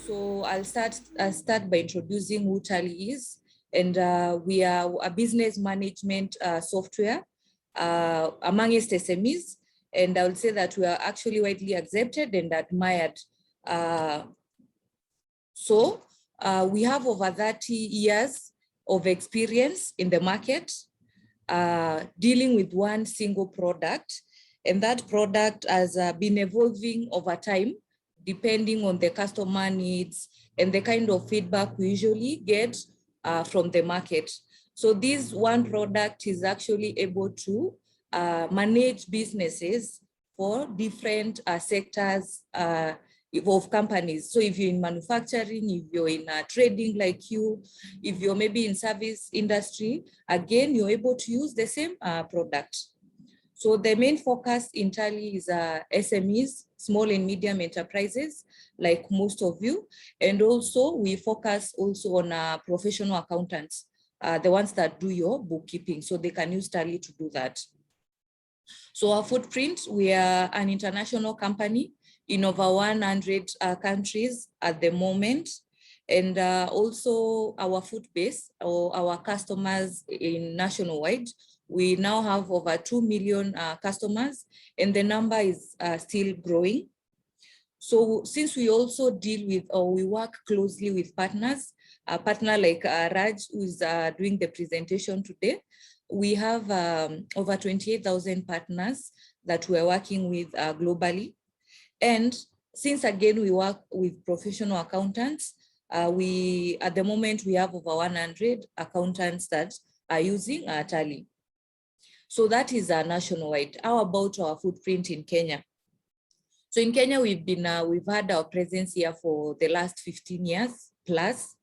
So I'll start by introducing who Tally is. And we are a business management software amongst SMEs. And I would say that we are actually widely accepted and admired. We have over 30 years of experience in the market, dealing with one single product. And that product has been evolving over time, depending on the customer needs and the kind of feedback we usually get from the market. So this one product is actually able to manage businesses for different sectors of companies. So if you're in manufacturing, if you're in trading like you, if you're maybe in service industry, again, you're able to use the same product. So the main focus in Tally is SMEs, small and medium enterprises, like most of you. And also we focus also on professional accountants, the ones that do your bookkeeping, so they can use Tally to do that. So our footprint, we are an international company in over 100 countries at the moment. And also our foot base, or our customers in nationwide, we now have over 2 million customers, and the number is still growing. So since we also deal with, or we work closely with partners, a partner like Raj, who is doing the presentation today, we have over 28,000 partners that we're working with globally. And since again, we work with professional accountants, at the moment, we have over 100 accountants that are using Tally. So that is nationwide. How about our footprint in Kenya? So in Kenya, we've had our presence here for the last 15 years plus.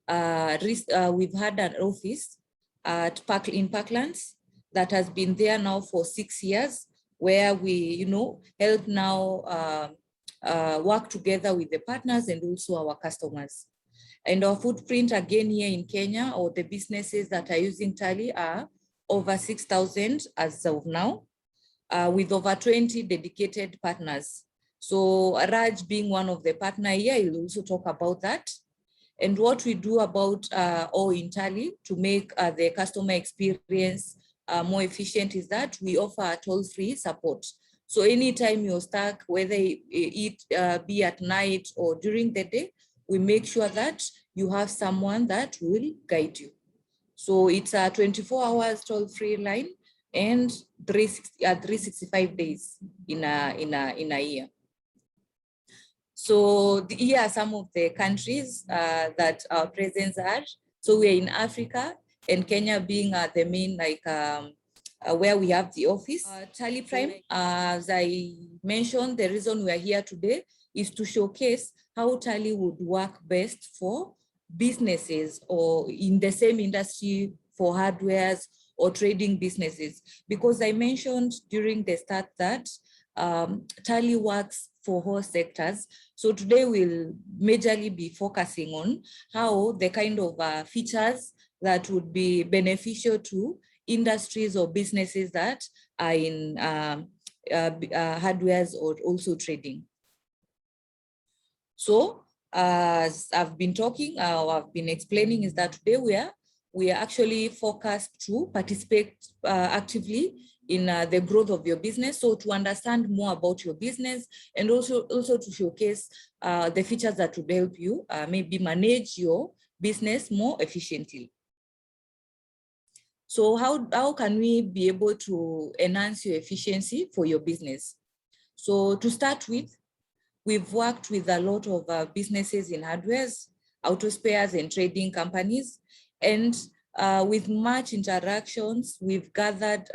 We've had an office in Parklands that has been there now for 6 years, where we, help now work together with the partners and also our customers. And our footprint again here in Kenya, or the businesses that are using Tally, are over 6,000 as of now, with over 20 dedicated partners. So Raj, being one of the partners here, he'll also talk about that. And what we do about all in Tally to make the customer experience more efficient is that we offer toll-free support. So anytime you're stuck, whether it be at night or during the day, we make sure that you have someone that will guide you. So it's a 24 hours toll-free line and 365 days in a year. So here are some of the countries that our presence are. So we're in Africa, and Kenya being the main, where we have the office. Tally Prime, as I mentioned, the reason we are here today is to showcase how Tally would work best for businesses or in the same industry for hardwares or trading businesses. Because I mentioned during the start that Tally works for all sectors. So today we'll majorly be focusing on how the kind of features that would be beneficial to industries or businesses that are in hardwares or also trading. So as I've been talking, or I've been explaining, is that today we are actually focused to participate actively in the growth of your business. So to understand more about your business, and also to showcase the features that would help you maybe manage your business more efficiently. So how can we be able to enhance your efficiency for your business? So to start with, we've worked with a lot of businesses in hardwares, auto spares, and trading companies. And with much interactions, we've gathered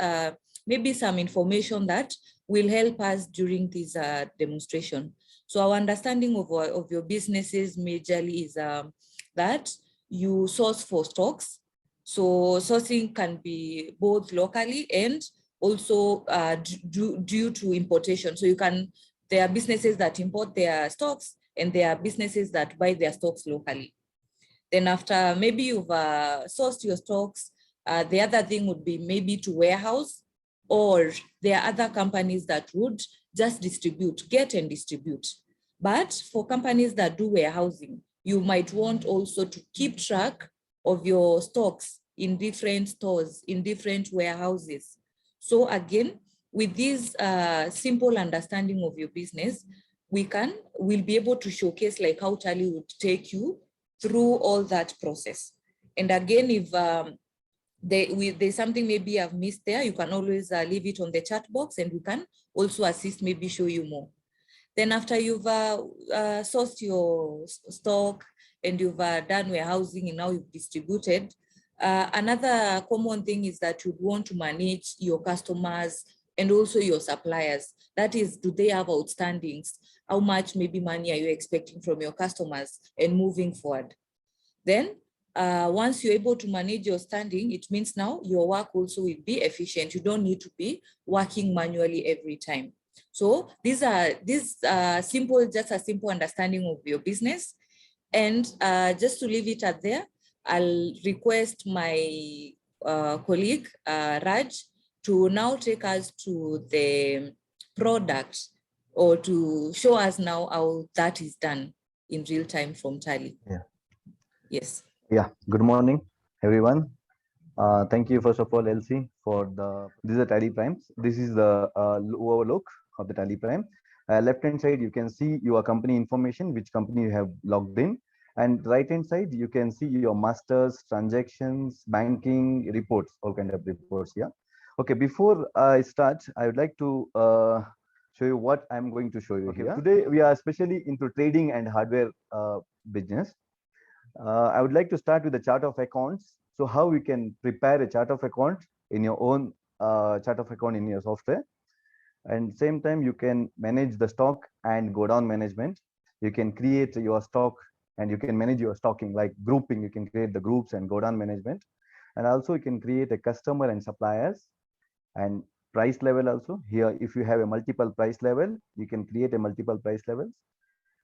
maybe some information that will help us during this demonstration. So our understanding of your businesses majorly is that you source for stocks. So sourcing can be both locally and also due to importation. So there are businesses that import their stocks, and there are businesses that buy their stocks locally. Then after maybe you've sourced your stocks, the other thing would be maybe to warehouse, or there are other companies that would just get and distribute. But for companies that do warehousing, you might want also to keep track of your stocks in different stores, in different warehouses. So again, with this simple understanding of your business, we'll be able to showcase like how Tally would take you through all that process. And again, if there's something maybe I've missed there, you can always leave it on the chat box and we can also assist, maybe show you more. Then after you've sourced your stock and you've done warehousing and now you've distributed, another common thing is that you'd want to manage your customers and also your suppliers. That is, do they have outstandings? How much maybe money are you expecting from your customers and moving forward? Then once you're able to manage your standing, it means now your work also will be efficient. You don't need to be working manually every time. So these are simple, just a simple understanding of your business. And just to leave it at there, I'll request my colleague, Raj, to now take us to the product or to show us now how that is done in real time from Tally. Yeah. Yes. Yeah. Good morning, everyone. Thank you, first of all, Elsie, for this is the Tally Primes. This is the overlook of the Tally Prime. Left-hand side, you can see your company information, which company you have logged in. And right-hand side, you can see your masters, transactions, banking, reports, all kind of reports. Yeah. Okay. Before I start, I would like to show you what I'm going to show you here. Today, we are especially into trading and hardware business. I would like to start with the chart of accounts. So how we can prepare a chart of account in your own chart of account in your software. And same time, you can manage the stock and go down management. You can create your stock and you can manage your stocking, like grouping. You can create the groups and go down management. And also you can create a customer and suppliers and price level also. Here, if you have a multiple price level, you can create a multiple price levels.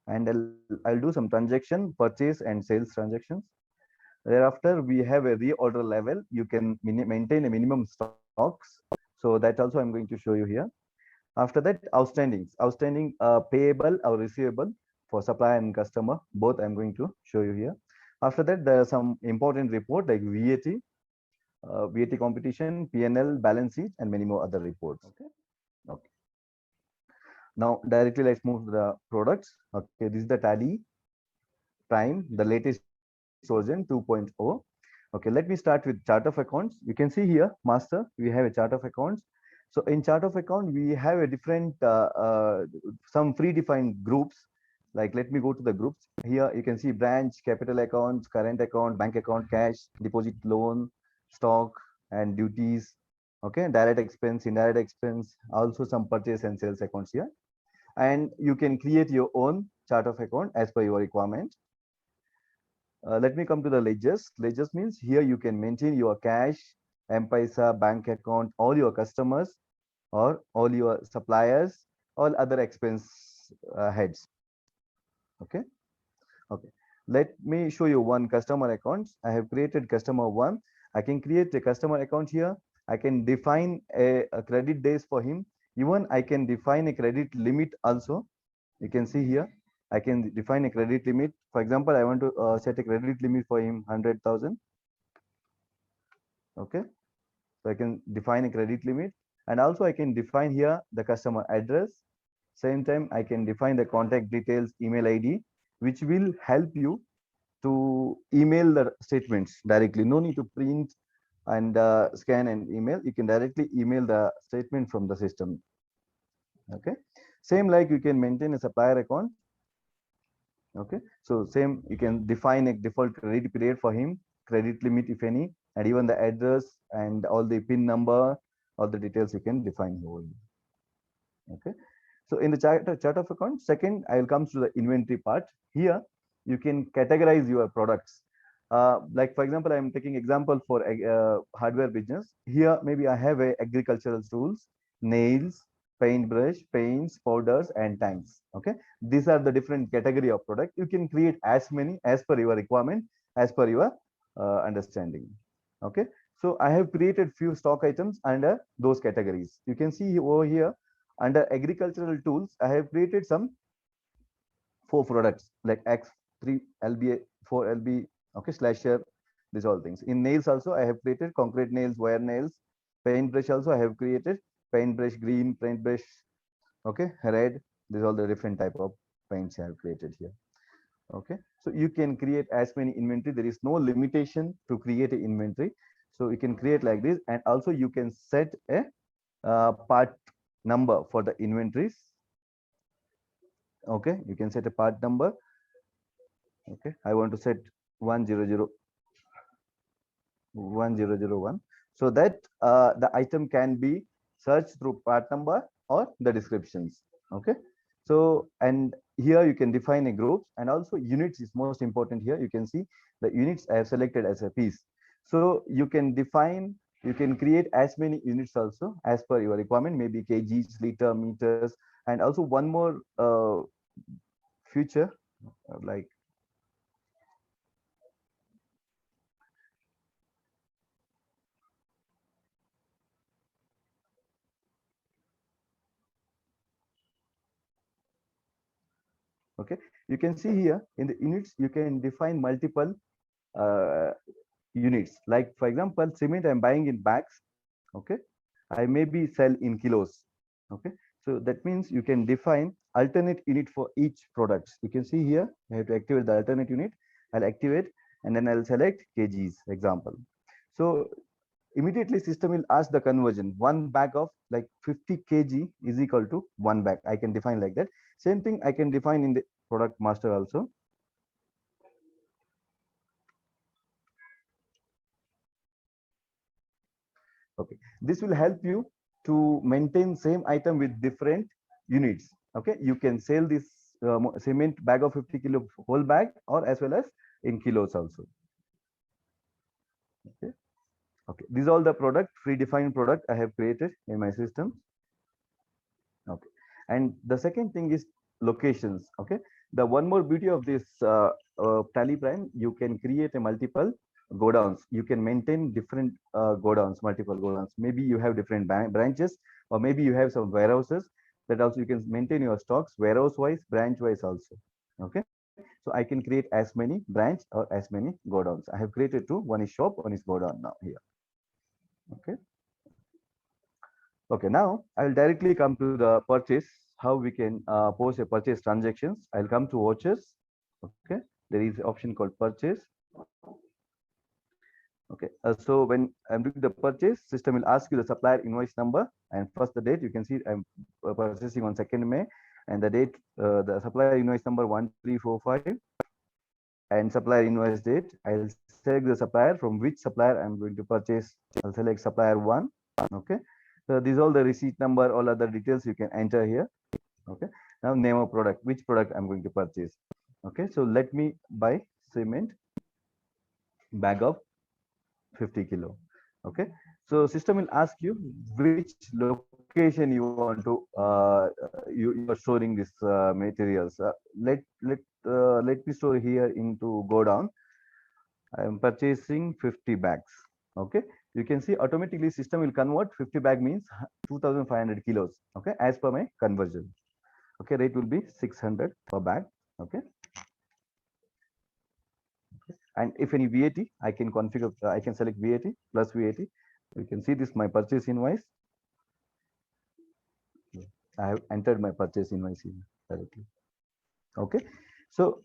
And I'll do some transaction, purchase and sales transactions. Thereafter, we have a reorder level. You can maintain a minimum stocks. So that also I'm going to show you here. After that, outstanding payable or receivable for supplier and customer. Both I'm going to show you here. After that, there are some important report like VAT, VAT competition, PNL, balance sheet, and many more other reports. Okay. Okay. Now directly let's move to the products. Okay, this is the Tally Prime, the latest version 2.0. Okay, let me start with chart of accounts. You can see here, master, we have a chart of accounts. So in chart of account, we have a different, some predefined groups. Like, let me go to the groups. Here you can see branch, capital accounts, current account, bank account, cash, deposit, loan, stock, and duties. Okay, direct expense, indirect expense, also some purchase and sales accounts here. And you can create your own chart of account as per your requirement. Let me come to the ledgers. Ledgers means here you can maintain your cash, M-Pesa, bank account, all your customers or all your suppliers, all other expense heads. Okay. Okay. Let me show you one customer account. I have created customer one. I can create a customer account here. I can define a credit days for him. Even I can define a credit limit also. You can see here. I can define a credit limit. For example, I want to set a credit limit for him 100,000. Okay. So I can define a credit limit, and also I can define here the customer address. Same time, I can define the contact details, email ID, which will help you to email the statements directly. No need to print and scan and email. You can directly email the statement from the system. Okay. Same like you can maintain a supplier account. Okay. So same, you can define a default credit period for him, credit limit if any, and even the address and all the PIN number, all the details you can define here. Okay. So in the chart of account, second, I will come to the inventory part. Here, you can categorize your products. Like for example, I'm taking example for hardware business. Here, maybe I have a agricultural tools, nails, paintbrush, paints, powders, and tanks. Okay, these are the different category of product. You can create as many as per your requirement, as per your understanding. Okay, so I have created few stock items under those categories. You can see over here under agricultural tools, I have created some 4 products like X, 3 LB, 4 LB, okay, slasher, these all things. In nails also, I have created concrete nails, wire nails, paintbrush also I have created, paintbrush green, paintbrush, okay, red, these all the different type of paints I have created here. Okay, so you can create as many inventory. There is no limitation to create an inventory. So you can create like this, and also you can set a part number for the inventories. Okay, you can set a part number. Okay, I want to set 1001001, so that the item can be searched through part number or the descriptions. Okay, so and here you can define a group, and also units is most important here. You can see the units I have selected as a piece, so you can define, you can create as many units also as per your requirement, maybe kgs, liter, meters, and also one more feature like, okay, you can see here in the units you can define multiple uh, units. Like for example, cement I'm buying in bags. Okay, I maybe sell in kilos. Okay, so that means you can define alternate unit for each product. You can see here I have to activate the alternate unit. I'll activate, and then I'll select kgs example. So immediately system will ask the conversion. One bag of like 50 kg is equal to one bag. I can define like that. Same thing I can define in the product master also. Okay, this will help you to maintain same item with different units. Okay, you can sell this cement bag of 50 kilo whole bag, or as well as in kilos also. Okay, okay, these are all the product predefined product I have created in my system. Okay, and the second thing is locations. Okay, the one more beauty of this Tally Prime, you can create a multiple godowns. You can maintain different godowns, multiple godowns. Maybe you have different branches, or maybe you have some warehouses. That also you can maintain your stocks warehouse wise, branch wise also. Okay, so I can create as many branch or as many godowns. I have created two. One is shop, one is godown now here. Okay. Okay, now I will directly come to the purchase, how we can post a purchase transactions. I'll come to vouchers. Okay, there is an option called purchase. Okay, so when I'm doing the purchase, system will ask you the supplier invoice number and first the date. You can see I'm purchasing on 2nd May, and the date, the supplier invoice number 1345, and supplier invoice date. I'll select the supplier from which supplier I'm going to purchase. I'll select supplier 1. Okay, so these all the receipt number, all other details you can enter here. Okay, now name of product, which product I'm going to purchase. Okay, so let me buy cement bag of 50 kilo. Okay, so system will ask you which location you want to you are storing this materials. Let me store here into go down. I am purchasing 50 bags. Okay, you can see automatically system will convert 50 bag means 2500 kilos. Okay, as per my conversion. Okay, rate will be 600 per bag. Okay, and if any VAT, I can configure, I can select VAT plus VAT. You can see this my purchase invoice. I have entered my purchase invoice here directly. Okay, so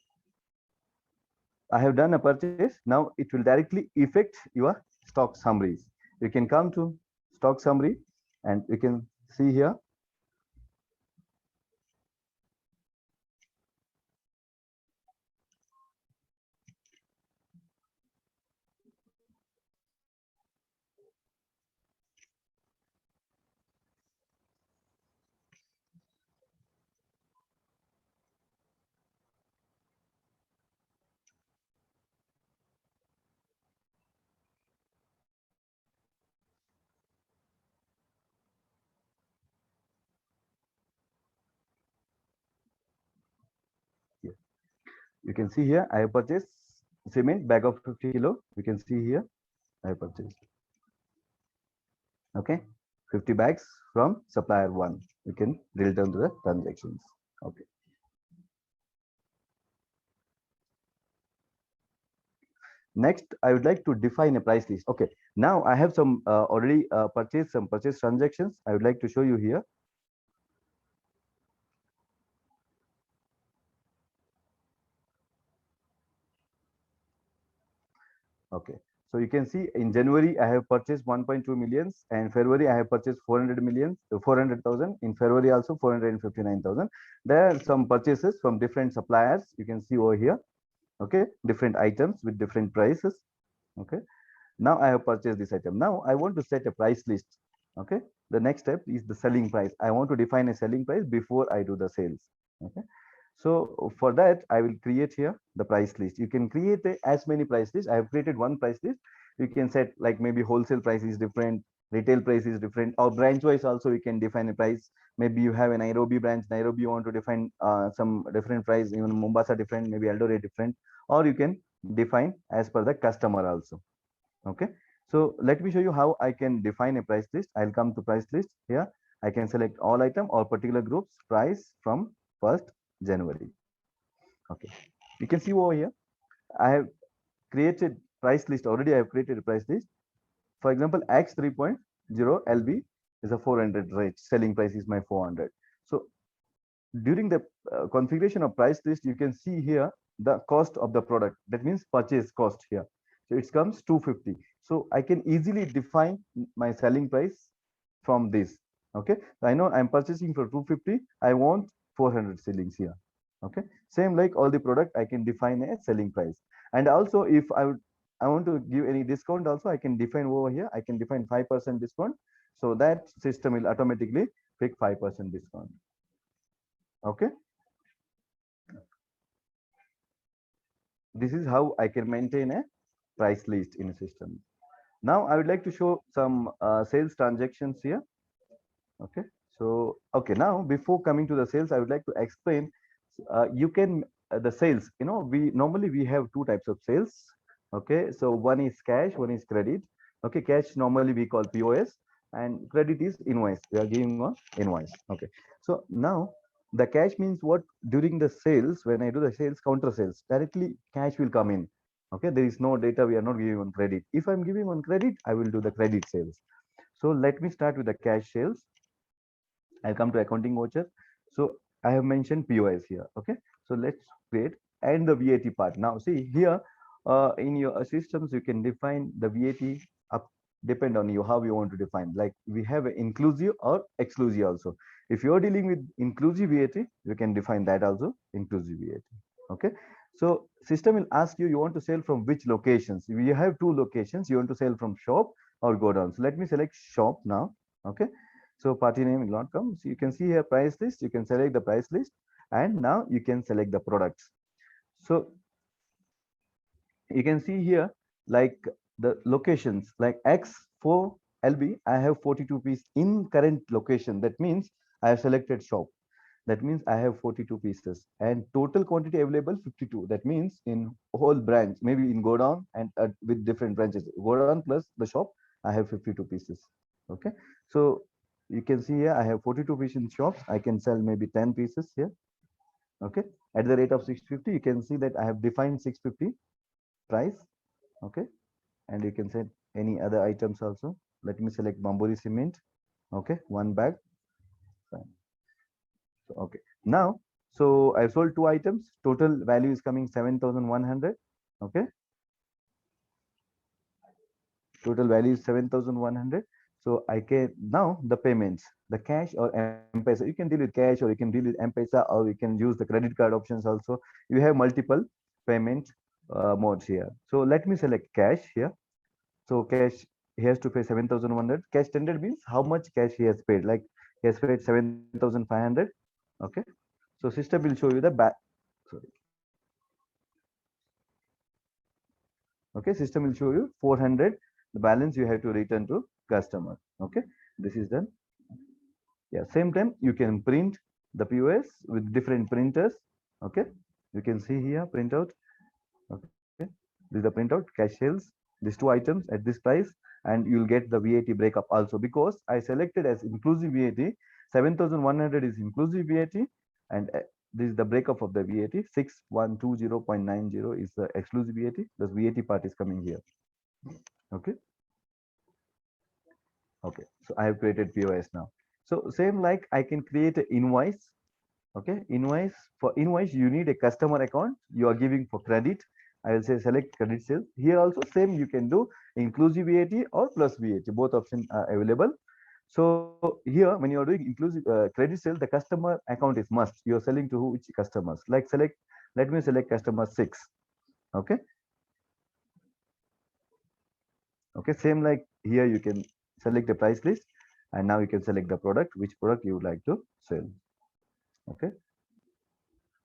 I have done a purchase. Now it will directly affect your stock summaries. You can come to stock summary, and you can see here. Here. You can see here I have purchased cement bag of 50 kilo. You can see here I have purchased. Okay, 50 bags from supplier 1. You can drill down to the transactions. Okay. Next, I would like to define a price list. Okay, now I have some already purchased some purchase transactions. I would like to show you here. Okay, so you can see in January I have purchased 1.2 millions, and February I have purchased 400 millions, 400,000. In February also 459,000. There are some purchases from different suppliers. You can see over here. Okay, different items with different prices. Okay, now I have purchased this item. Now I want to set a price list. Okay, the next step is the selling price. I want to define a selling price before I do the sales. Okay, so for that I will create here the price list. You can create as many price lists. I have created one price list. You can set like maybe wholesale price is different, retail price is different, or branch wise also you can define a price. Maybe you have a Nairobi branch, Nairobi you want to define some different price, even Mombasa different, maybe Eldoret different, or you can define as per the customer also. Okay, so let me show you how I can define a price list. I'll come to price list here. I can select all item or particular groups price from 1st January. Okay, you can see over here I have created price list. Already I have created a price list. For example, X 3.0 LB is a 400 rate, selling price is my 400. So during the configuration of price list, you can see here the cost of the product. That means purchase cost here. So it comes 250. So I can easily define my selling price from this. Okay, I know I'm purchasing for 250. I want 400 sellings here. Okay, same like all the product, I can define a selling price. And also if I want to give any discount also, I can define over here. I can define 5% discount. So that system will automatically pick 5% discount. Okay, this is how I can maintain a price list in a system. Now I would like to show some sales transactions here. Okay, so okay, now before coming to the sales, I would like to explain. You can the sales. You know, we have two types of sales. Okay, so one is cash, one is credit. Okay, cash normally we call POS, and credit is invoice. We are giving one invoice. Okay, so now the cash means what? During the sales, when I do the sales, counter sales, directly cash will come in. Okay, there is no data, we are not giving on credit. If I'm giving on credit, I will do the credit sales. So let me start with the cash sales. I'll come to accounting voucher. So I have mentioned POS here. Okay, so let's create and the VAT part. Now see here in your systems, you can define the VAT up, depend on you how you want to define. Like we have an inclusive or exclusive also. If you're dealing with inclusive VAT, you can define that also, inclusive VAT. Okay, so system will ask you, you want to sell from which locations. We have two locations. You want to sell from shop or go down. So let me select shop now. Okay, so party name will not come. So you can see here price list. You can select the price list, and now you can select the products. So you can see here like the locations like X4 LB. I have 42 piece in current location. That means I have selected shop. That means I have 42 pieces and total quantity available 52. That means in whole branch, maybe in Godown and with different branches, Godown plus the shop, I have 52 pieces. Okay, so you can see here I have 42 pieces in shops. I can sell maybe 10 pieces here. Okay, at the rate of 650, you can see that I have defined 650 price. Okay, and you can set any other items also. Let me select Bamburi cement. Okay, one bag. Fine. So, okay, now so I sold two items. Total value is coming 7,100. Okay, total value is 7,100. So I can now the payments, the cash or M-Pesa. You can deal with cash or you can deal with M-Pesa or you can use the credit card options also. You have multiple payment modes here. So let me select cash here. So cash, he has to pay 7,100. Cash standard means how much cash he has paid. Like he has paid 7,500. Okay. So system will show you the back. Sorry. Okay, system will show you 400. The balance you have to return to customer. Okay, this is done. Yeah, same time you can print the POS with different printers. Okay, you can see here printout. Okay, this is the printout, cash sales, these two items at this price, and you'll get the VAT breakup also because I selected as inclusive VAT. 7,100 is inclusive VAT, and this is the breakup of the VAT. 6120.90 is the exclusive VAT. The VAT part is coming here. Okay. Okay. So I have created POS now. So same like I can create an invoice. Okay. Invoice, for invoice, you need a customer account. You are giving for credit. I will say select credit sales. Here also same you can do inclusive VAT or plus VAT. Both options are available. So here, when you are doing inclusive credit sale, the customer account is must. You are selling to which customers? Like select, let me select customer 6. Okay. Okay. Same like here, you can select the price list, and now you can select the product, which product you would like to sell. Okay.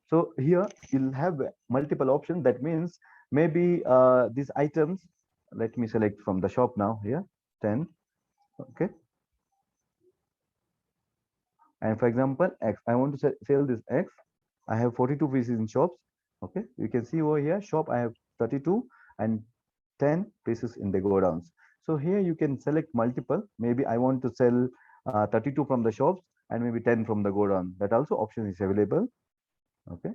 So here you'll have multiple options. That means maybe these items. Let me select from the shop now here 10. Okay. And for example, X, I want to sell this X. I have 42 pieces in shops. Okay, you can see over here, shop I have 32 and 10 pieces in the go downs. So here you can select multiple. Maybe I want to sell 32 from the shops and maybe 10 from the go down. That also option is available. Okay,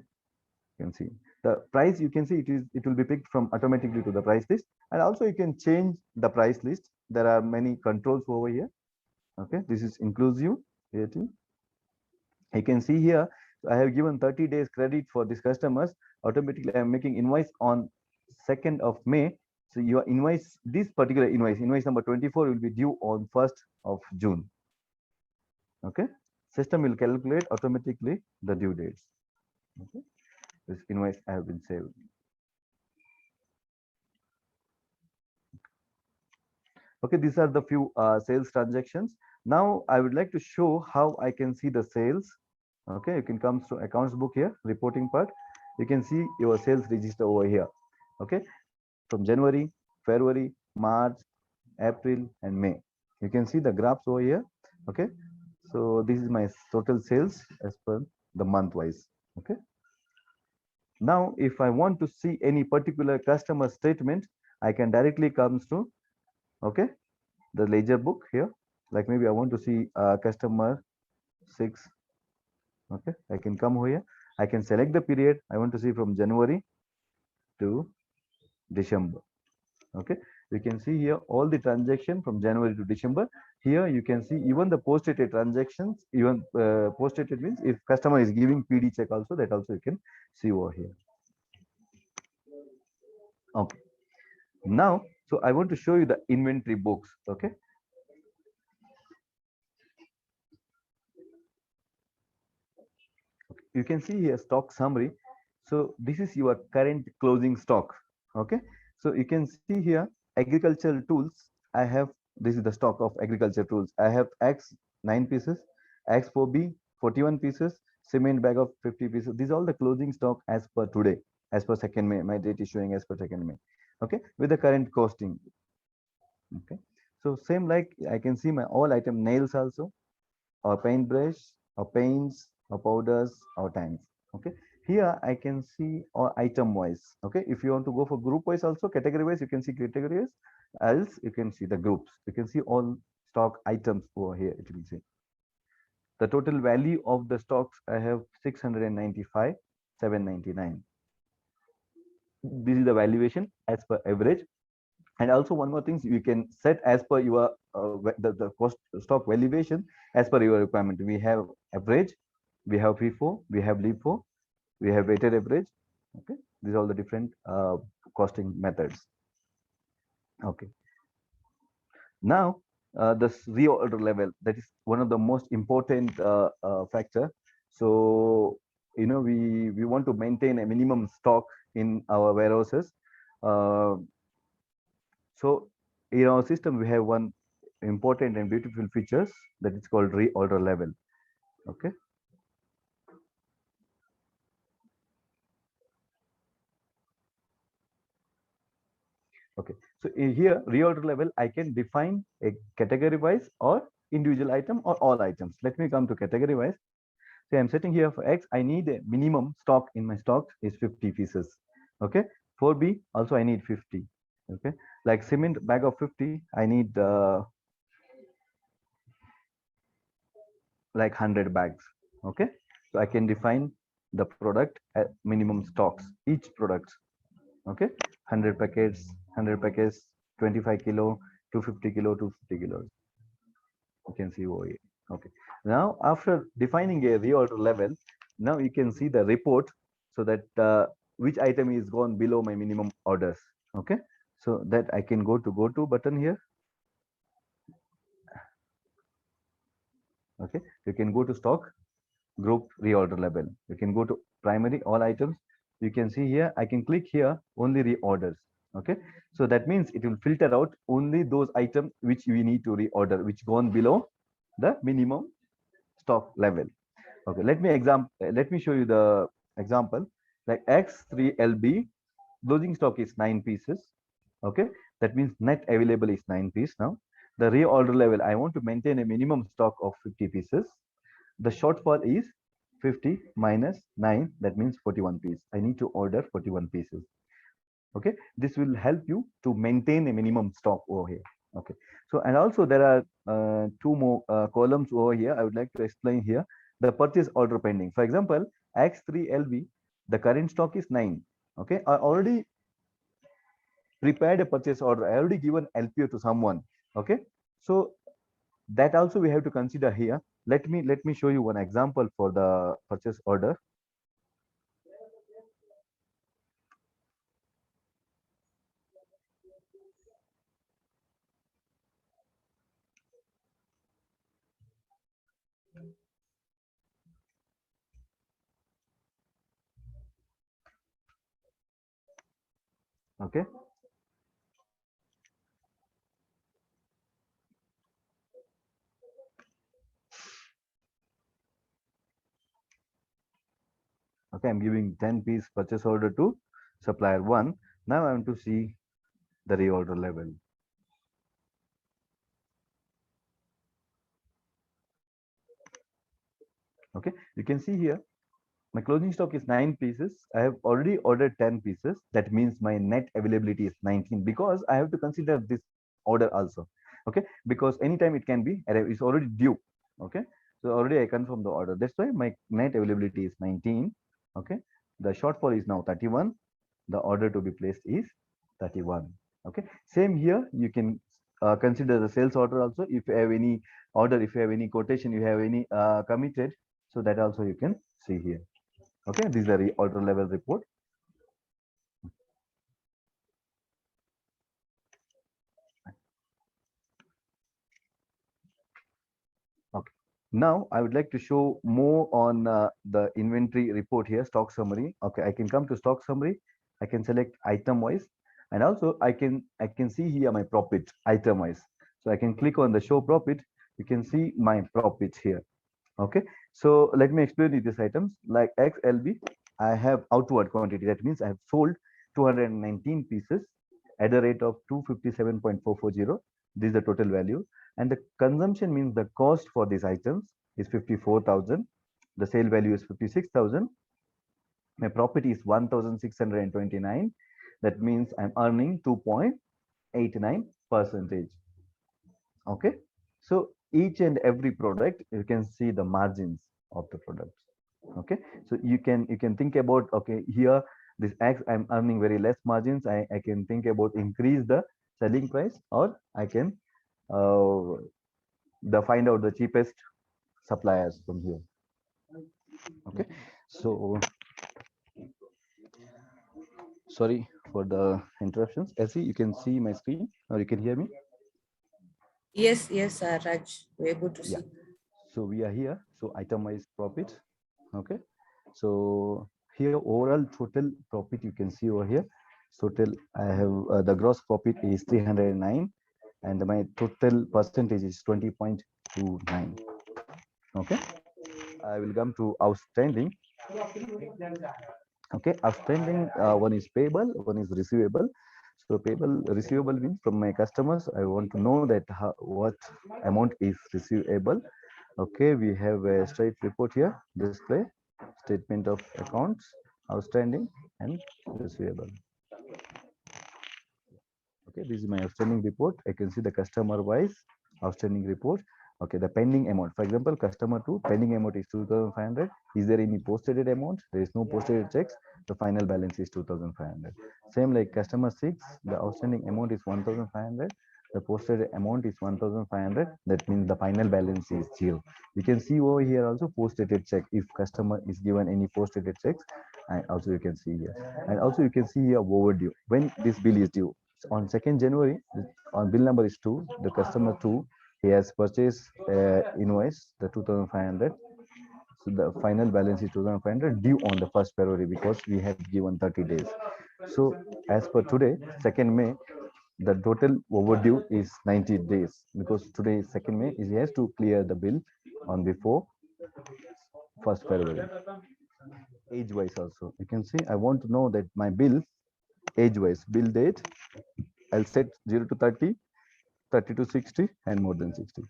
you can see the price. You can see it will be picked from automatically to the price list, and also you can change the price list. There are many controls over here. Okay, this is inclusive VAT. You can see here, I have given 30 days credit for these customers. Automatically, I'm making invoice on 2nd of May. So your invoice, this particular invoice number 24 will be due on 1st of June. Okay. System will calculate automatically the due dates. Okay. This invoice I have been saved. Okay, these are the few sales transactions. Now I would like to show how I can see the sales. Okay, you can come to accounts book here, reporting part. You can see your sales register over here. Okay, from January, February, March, April, and May. You can see the graphs over here. Okay, so this is my total sales as per the month wise. Okay. Now, if I want to see any particular customer statement, I can directly come to, okay, the ledger book here. Like maybe I want to see customer 6. Okay, I can come here. I can select the period. I want to see from January to December. Okay, you can see here all the transaction from January to December. Here you can see even the post-dated transactions. Even post-dated means if customer is giving PD check also, that also you can see over here. Okay, now so I want to show you the inventory books. Okay, you can see here stock summary. So this is your current closing stock. Okay, so you can see here agricultural tools. I have, this is the stock of agriculture tools. I have X 9 pieces, X4B 41 pieces, cement bag of 50 pieces. These are all the closing stock as per today, as per 2nd May. My date is showing as per 2nd May. Okay, with the current costing. Okay, so same like I can see my all item nails also, or paintbrush, or paints, or powders, or tanks. Okay, here I can see or item wise. Okay, if you want to go for group wise also, category wise, you can see categories. Else you can see the groups. You can see all stock items over here. It will see the total value of the stocks. I have 695,799. This is the valuation as per average. And also one more thing, you can set as per your the cost stock valuation as per your requirement. We have average, we have FIFO, we have LIFO, we have weighted average. Okay, these are all the different costing methods. Okay, now this reorder level, that is one of the most important factor. So we want to maintain a minimum stock in our warehouses. So in our system, we have one important and beautiful features that is called reorder level. Okay. Okay. So in here, reorder level, I can define a category wise or individual item or all items. Let me come to category wise. So I'm setting here for X, I need a minimum stock in my stock is 50 pieces. Okay. For B, also I need 50. Okay. Like cement bag of 50, I need like 100 bags. Okay, so I can define the product at minimum stocks, each product. Okay, 100 packets, 25 kilo, 250 kilo, 250 kilos. You can see over here. Okay. Now, after defining a reorder level, now you can see the report so that which item is gone below my minimum orders. Okay. So that I can go to button here. Okay. You can go to stock, group, reorder level. You can go to primary, all items. You can see here, I can click here, only reorders. Okay. So that means it will filter out only those items which we need to reorder, which gone below the minimum stock level. Okay, let me show you the example. Like X3LB, closing stock is 9 pieces. Okay, that means net available is 9 pieces now. The reorder level, I want to maintain a minimum stock of 50 pieces. The shortfall is 50 minus 9, that means 41 pieces. I need to order 41 pieces. Okay, this will help you to maintain a minimum stock over here. Okay, so and also there are two more columns over here. I would like to explain here the purchase order pending. For example, X3LV, the current stock is 9. Okay, I already prepared a purchase order. I already given LPO to someone. Okay, so that also we have to consider here. Let me show you one example for the purchase order. Okay. Okay, I'm giving 10-piece purchase order to supplier 1. Now I want to see the reorder level. Okay, you can see here my closing stock is 9 pieces. I have already ordered 10 pieces. That means my net availability is 19, because I have to consider this order also. Okay, because anytime it can be, it's already due. Okay, so already I confirm the order. That's why my net availability is 19. Okay, the shortfall is now 31. The order to be placed is 31. Okay, same here. You can consider the sales order also. If you have any order, if you have any quotation, you have any committed, so that also you can see here. Okay, this is the reorder level report. Okay, now I would like to show more on the inventory report here, stock summary. Okay, I can come to stock summary. I can select item wise, and also I can see here my profit item wise. So I can click on the show profit. You can see my profits here. Okay, so let me explain you these items. Like XLB, I have outward quantity. That means I have sold 219 pieces at a rate of 257.440. This is the total value. And the consumption means the cost for these items is 54,000. The sale value is 56,000. My profit is 1,629. That means I'm earning 2.89%. Okay, so each and every product, you can see the margins of the products. Okay, so you can think about, okay, here this X, I'm earning very less margins. I can think about increase the selling price, or I can find out the cheapest suppliers from here. Okay, so sorry for the interruptions. Elsie, you can see my screen, or you can hear me? Yes, yes, Raj, we're able to see. Yeah, so we are here. So itemized profit. Okay, so here overall total profit you can see over here. Total, I have the gross profit is 309, and my total percentage is 20.29. Okay, I will come to outstanding. Okay, outstanding, one is payable, one is receivable. So payable, receivable means from my customers. I want to know that what amount is receivable. Okay, we have a straight report here, display statement of accounts, outstanding and receivable. Okay, this is my outstanding report. I can see the customer wise outstanding report. Okay, the pending amount. For example, customer 2, pending amount is 2,500. Is there any post-dated amount? There is no post-dated checks. The final balance is 2,500. Same like customer 6, the outstanding amount is 1,500. The posted amount is 1,500. That means the final balance is 0. You can see over here also post-dated check. If customer is given any post-dated checks, and also you can see here. And also you can see here overdue. When this bill is due. On 2nd January, on bill number is 2, the customer 2, he has purchased invoice, the 2,500. So the final balance is 2,500 due on the 1st February because we have given 30 days. So as per today, 2nd May, the total overdue is 90 days because today is 2nd May. He has to clear the bill on before 1st February. Age wise also, you can see I want to know that my bill age wise, bill date, I'll set 0 to 30, 30 to 60, and more than 60.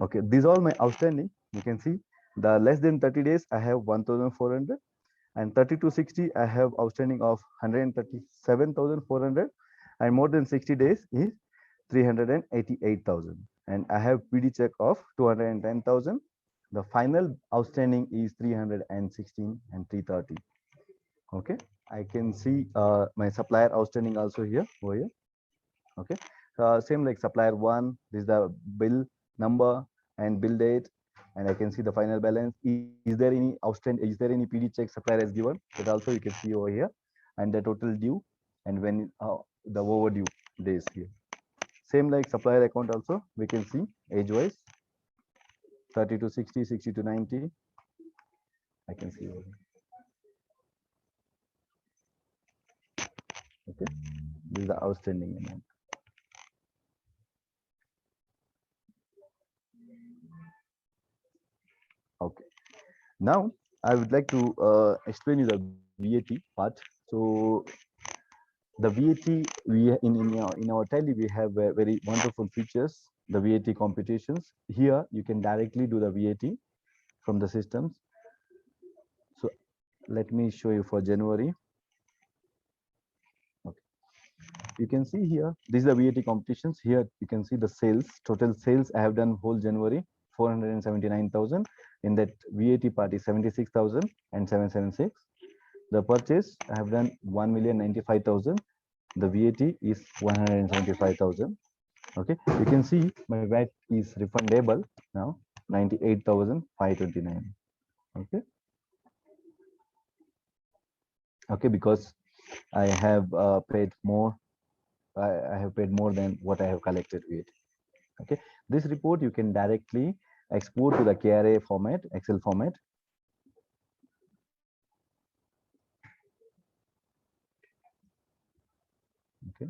Okay, these are my outstanding. You can see the less than 30 days I have 1,400, and 30 to 60 I have outstanding of 137,400, and more than 60 days is 388,000, and I have PD check of 210,000. The final outstanding is 316 and 330. Okay, I can see my supplier outstanding also here over here. Okay, same like supplier 1, this is the bill number and bill date, and I can see the final balance. Is there any outstanding, is there any PD check supplier has given, that also you can see over here, and the total due, and when the overdue days here. Same like supplier account also, we can see age wise, 30 to 60, 60 to 90. I can see over here. Okay, this is the outstanding amount. Okay, now I would like to explain you the VAT part. So the VAT, we in our Tally we have very wonderful features. The VAT computations. Here you can directly do the VAT from the systems. So let me show you for January. Okay, you can see here, these are VAT competitions. Here you can see the sales, total sales I have done whole January, 479,000. In that VAT part is 76,776. The purchase I have done 1,095,000. The VAT is 175,000. Okay, you can see my VAT is refundable now, 98,529. Okay, okay, because I have paid more. I have paid more than what I have collected VAT. Okay, this report you can directly export to the KRA format, Excel format. Okay,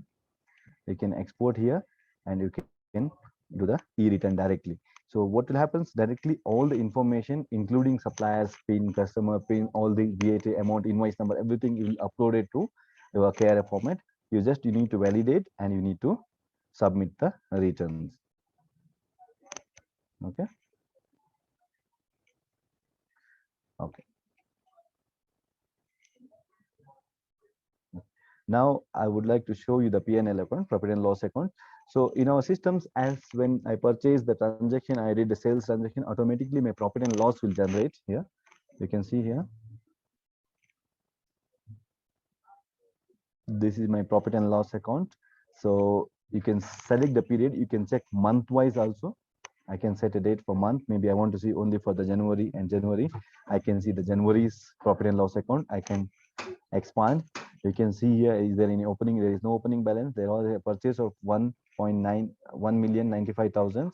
you can export here, and you can do the e-return directly. So what will happen directly, all the information including suppliers pin, customer pin, all the VAT amount, invoice number, everything you will upload it to your KRA format. You need to validate and you need to submit the returns. Okay, okay, now I would like to show you the P&L account, profit and loss account. So in our systems, as when I purchase the transaction, I did the sales transaction, automatically my profit and loss will generate here. You can see here, this is my profit and loss account. So you can select the period, you can check month wise also. I can set a date for month. Maybe I want to see only for the January and January. I can see the January's profit and loss account. I can expand. You can see here, is there any opening? There is no opening balance. There was a purchase of 1,095,000,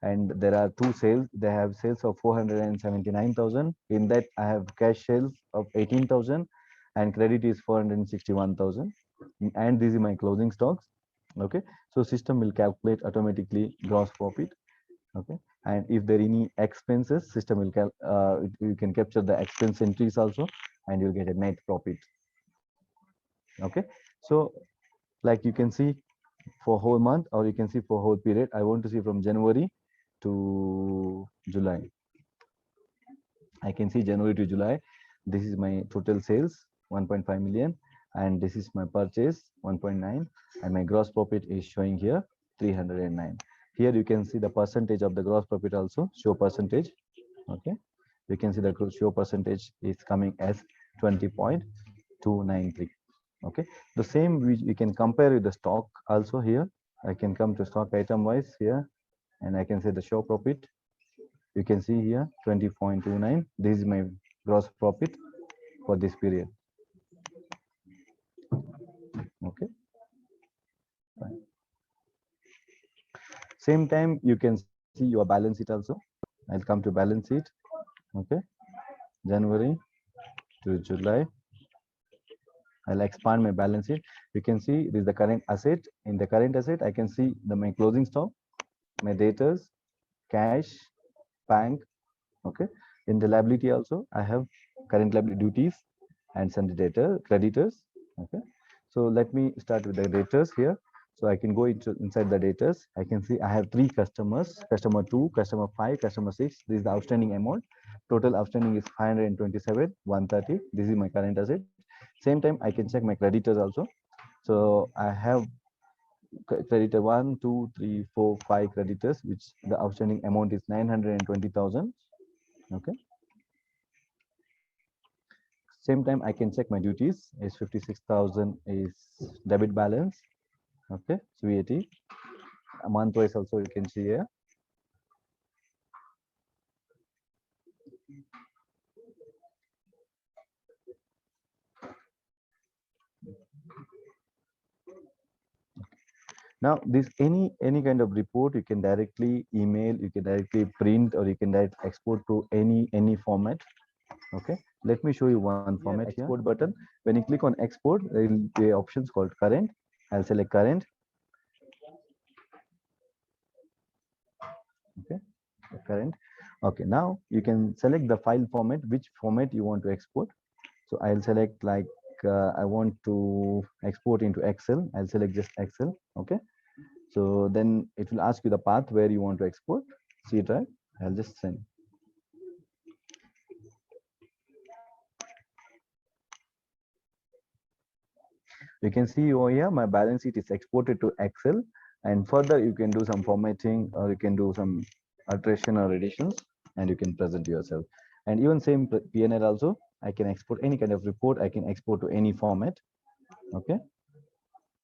and there are two sales. They have sales of 479,000. In that I have cash sales of 18,000, and credit is 461,000, and this is my closing stocks. Okay, so system will calculate automatically gross profit. Okay, and if there are any expenses, system will you can capture the expense entries also, and you'll get a net profit. Okay, so like you can see for whole month, or you can see for whole period. I want to see from January to July. I can see January to July. This is my total sales, 1.5 million, and this is my purchase, 1.9, and my gross profit is showing here, 309. Here you can see the percentage of the gross profit also, show percentage. Okay, you can see the show percentage is coming as 20.293. Okay, the same we can compare with the stock also. Here I can come to stock item wise here, and I can say the show profit. You can see here 20.29. This is my gross profit for this period. Okay, fine. Same time you can see your balance sheet also. I'll come to balance sheet. Okay, January to July. I'll expand my balance sheet. You can see this is the current asset. In the current asset, I can see my closing stock, my debtors, cash, bank. Okay. In the liability also, I have current liability duties and some debtor creditors. Okay. So let me start with the debtors here. So I can go inside the debtors. I can see I have 3 customers: customer 2, customer 5, customer 6. This is the outstanding amount. Total outstanding is 527,130. This is my current asset. Same time, I can check my creditors also. So I have creditor 1, 2, 3, 4, 5 creditors, which the outstanding amount is 920,000. Okay. Same time, I can check my duties is 56,000 is debit balance. Okay, so VAT. A month wise also you can see here. Now this any kind of report you can directly email, you can directly print, or you can directly export to any format. Okay, let me show you one format here. Export button. When you click on export, there will be options called current. I'll select current. Okay, current. Okay, now you can select the file format, which format you want to export. So I'll select like I want to export into Excel. I'll select just Excel. Okay, so then it will ask you the path where you want to export. See it, right? I'll just send. You can see over here my balance sheet is exported to Excel, and further you can do some formatting, or you can do some alteration or additions, and you can present yourself. And even same PNL also, I can export any kind of report. I can export to any format. Okay,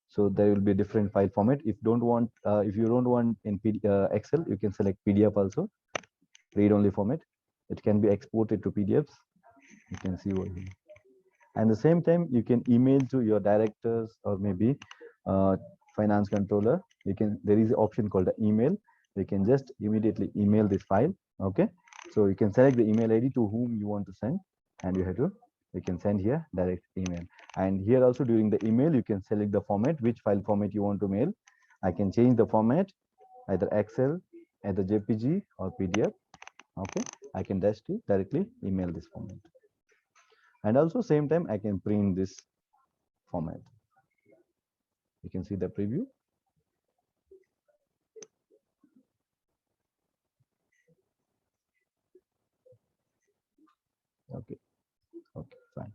so there will be different file format. If you don't want in Excel, you can select PDF also, read only format. It can be exported to PDFs. You can see over here. And the same time, you can email to your directors or maybe finance controller. There is an option called the email. You can just immediately email this file. Okay, so you can select the email ID to whom you want to send, and you can send here direct email. And here also during the email, you can select the format, which file format you want to mail. I can change the format, either Excel, either JPG or PDF. Okay, I can directly email this format. And also same time I can print this format. You can see the preview. Okay, fine.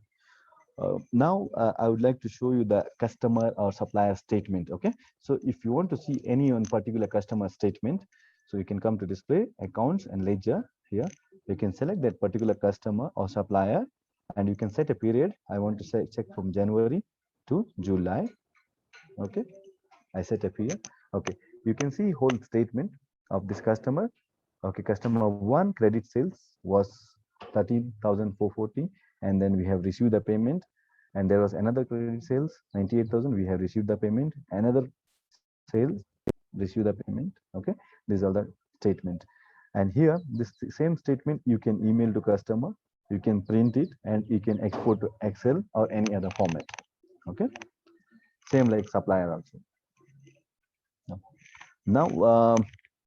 Now I would like to show you the customer or supplier statement. Okay, so if you want to see any one particular customer statement, so you can come to display, accounts and ledger. Here you can select that particular customer or supplier, and you can set a period. I want to say check from January to July. Okay, I set a period. Okay, you can see whole statement of this customer. Okay, customer 1 credit sales was 13,440, and then we have received the payment. And there was another credit sales 98,000. We have received the payment. Another sales, receive the payment. Okay, these are the statement. And here this same statement you can email to customer, you can print it, and you can export to Excel or any other format. Okay, same like supplier also. Now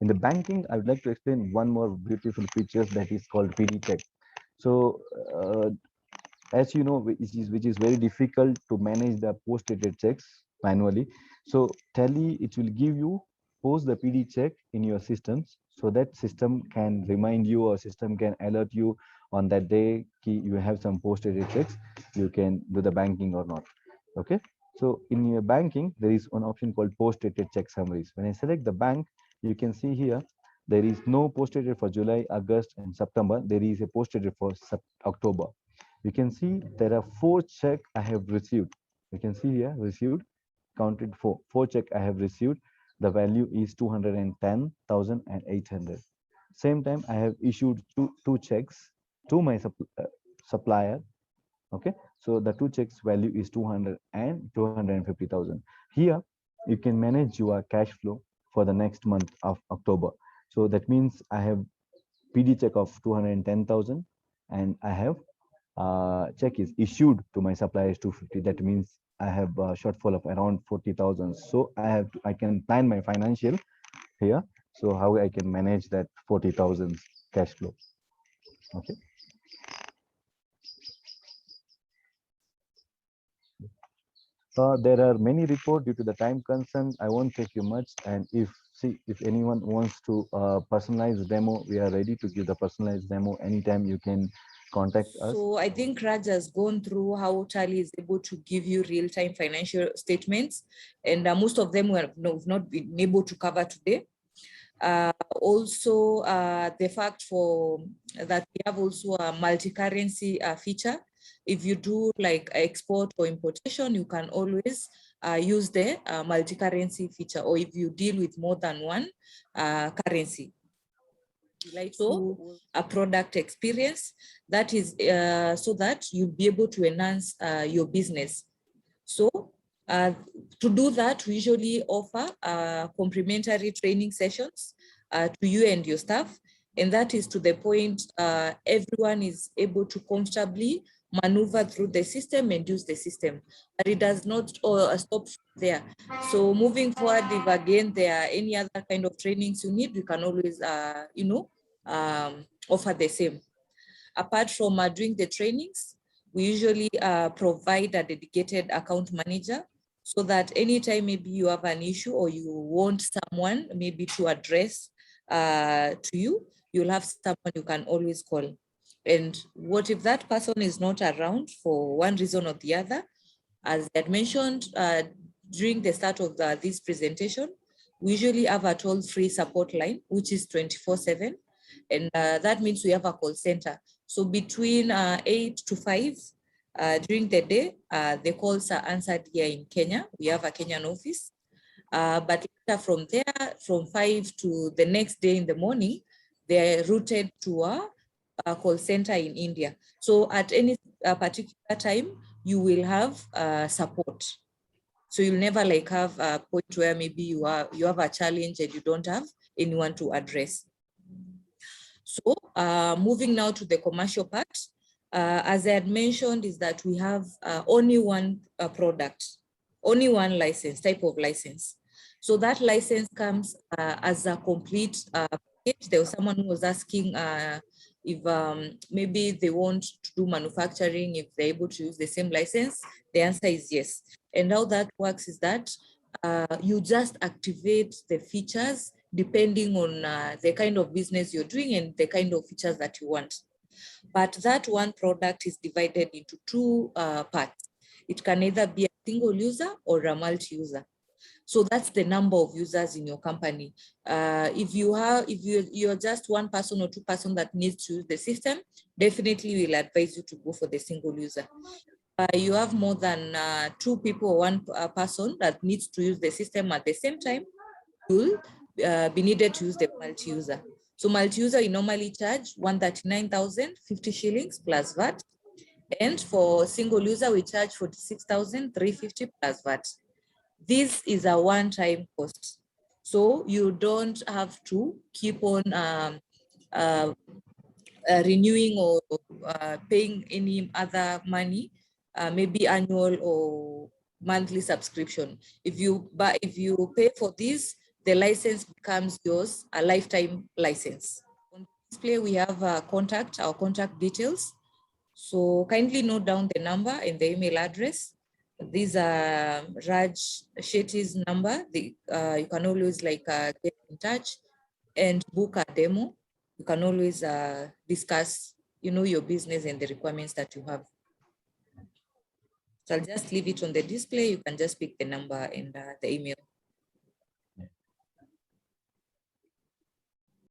in the banking, I would like to explain one more beautiful feature that is called PD check. So as you know, which is very difficult to manage the post-dated checks manually. So Tally, it will give you post the PD check in your systems, so that system can remind you, or system can alert you on that day you have some post-dated checks, you can do the banking or not. Okay, so in your banking there is one option called post-dated check summaries. When I select the bank, You can see here, there is no posted rate for July, August, and September. There is a posted rate for October. You can see there are 4 checks I have received. You can see here, received, counted 4 checks I have received. The value is 210,800. Same time, I have issued two checks to my supplier. Okay, so the 2 checks value is 200 and 250,000. Here, you can manage your cash flow for the next month of October. So that means I have PD check of 210,000 and I have check is issued to my suppliers 250. That means I have a shortfall of around 40,000. So I can plan my financial here. So how I can manage that 40,000 cash flow. Okay. There are many reports due to the time concern. I won't take you much. And if anyone wants to personalize demo, we are ready to give the personalized demo anytime. You can contact us. So I think Raj has gone through how Tally is able to give you real-time financial statements, and most of them we have not been able to cover today. Also, the fact that we have also a multi-currency feature. If you do like export or importation, you can always use the multi-currency feature, or if you deal with more than one currency. Like so a product experience that is so that you'll be able to enhance your business. So to do that, we usually offer complimentary training sessions to you and your staff. And that is to the point everyone is able to comfortably maneuver through the system and use the system. But it does not stop there. So moving forward, if again there are any other kind of trainings you need, we can always, offer the same. Apart from doing the trainings, we usually provide a dedicated account manager, so that anytime maybe you have an issue or you want someone maybe to address to you, you'll have someone you can always call. And what if that person is not around for one reason or the other? As I had mentioned during the start of this presentation, we usually have a toll-free support line, which is 24/7. And that means we have a call center. So between 8 to 5 during the day, the calls are answered here in Kenya. We have a Kenyan office. But later from there, from 5 to the next day in the morning, they are routed to a call center in India. So at any particular time, you will have support. So you'll never like have a point where maybe you have a challenge and you don't have anyone to address. So moving now to the commercial part, as I had mentioned, is that we have only one product, only one license, type of license. So that license comes as a complete package. There was someone who was asking if maybe they want to do manufacturing, if they're able to use the same license. The answer is yes. And how that works is that you just activate the features depending on the kind of business you're doing and the kind of features that you want. But that one product is divided into two parts. It can either be a single user or a multi-user. So that's the number of users in your company. If you're just one person or two person that needs to use the system, definitely we'll advise you to go for the single user. You have more than 2 people or one person that needs to use the system at the same time, you'll be needed to use the multi-user. So multi-user, you normally charge 139,050 shillings plus VAT. And for single user, we charge 46,350 plus VAT. This is a one-time cost. So you don't have to keep on renewing or paying any other money, maybe annual or monthly subscription. If you pay for this, the license becomes yours, a lifetime license. On the display, we have our contact details. So kindly note down the number and the email address. These are Raj Shetty's number. You can always get in touch and book a demo. You can always discuss, your business and the requirements that you have. So I'll just leave it on the display. You can just pick the number and the email.